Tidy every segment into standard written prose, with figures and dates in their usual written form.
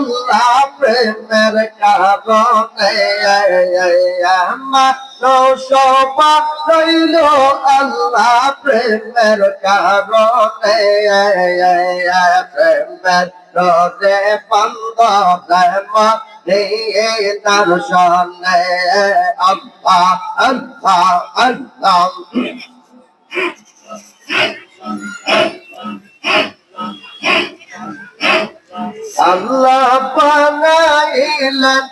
আল্লাহ প্রেমের কারণে মানুষ পাইল আল্লাহ প্রেমের কারণে প্রেমের রোজে বন্ধ তার সনে আল্লাহ আল্লাহ আল্লাহ আল্লাহ বানাইলেন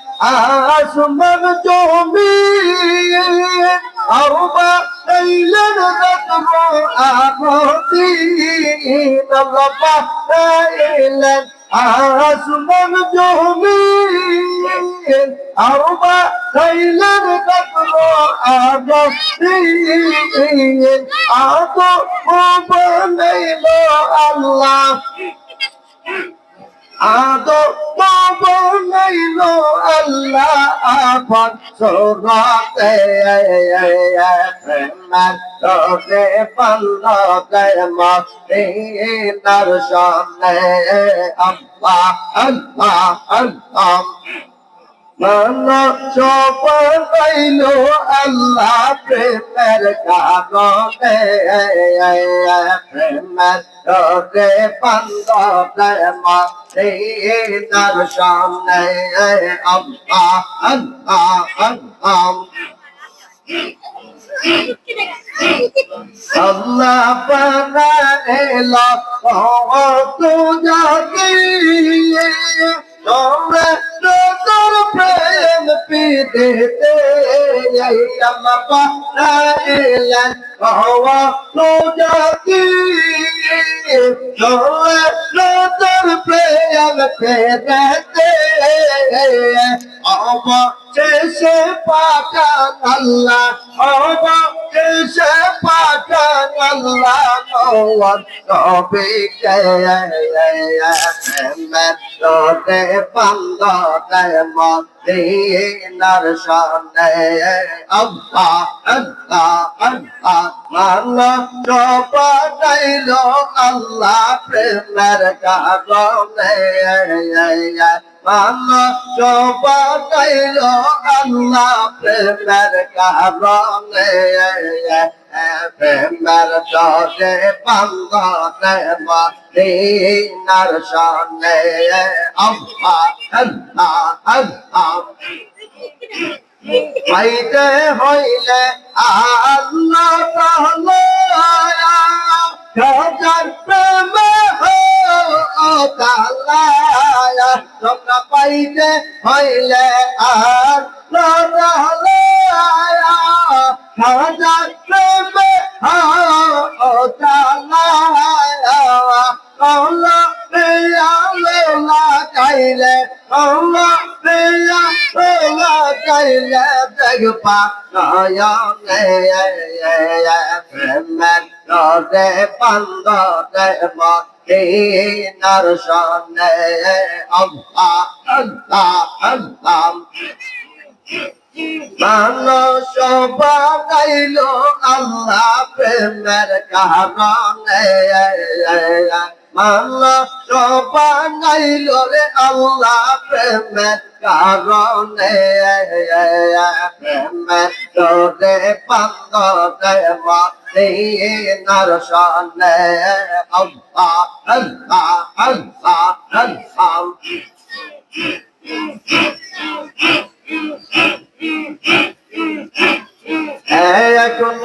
আসমান জমিন আর বানাইলেন রাত্র আরদিন আল্লাহ বানাইলেন আসমান জমিন আর বানাইলেন রাত্র আরদিন আদম বানাইল আল্লাহ আদম বানাইল আল্লাহ আপন সুরতে প্রেমের রোজে বন্ধে মদিনার সামনে আল্লাহ আল্লাহ আল্লাহ মানুষ পাইল আল্লাহ প্রেমের কারণে প্রেমের রোজে বন্ধে মদিনার সামনে আল্লাহ আল্লাহ আল্লাহ আল্লাহ বানাইল তো জাতি তোমরা তোর প্রেম পিতে আল্লাহ বানাইলেন তো জাতি তোমরা তোর প্রেম পেতে অবশেষে পাঠান আল্লাহ অবশেষে পাঠান আল্লাহ নবীকে প্রেমের রোজে বন্ধে মদিনার সামনে আল্লাহ আল্লাহ আল্লাহ মানুষ বানাইল আল্লাহ প্রেমের কারণে মানুষ বানাইল আল্লাহ প্রেমের কারণে প্রেমের রোজে বন্ধে মদিনার সামনে আল্লাহ আল্লাহ আল্লাহ পাইতে হইলে আল্লাহ তাআলা প্রেমে তাআলা তোমরা পাইতে হইলে আল্লাহ তাআলা প্রেমে তাআলা চাইলে চাইলে দেখবা নয়নে প্রেমের রোজে বন্ধে মদিনার সামনে আল্লাহ আল্লাহ আল্লাহ মানুষ বানাইল আল্লাহ প্রেমের কারণে মানুষ বানাইল রে আল্লাহ প্রেমের কারণে প্রেমের রোজে বন্ধে মদিনার সামনে আল্লাহ আল্লাহ আল্লাহ আল্লাহ এখন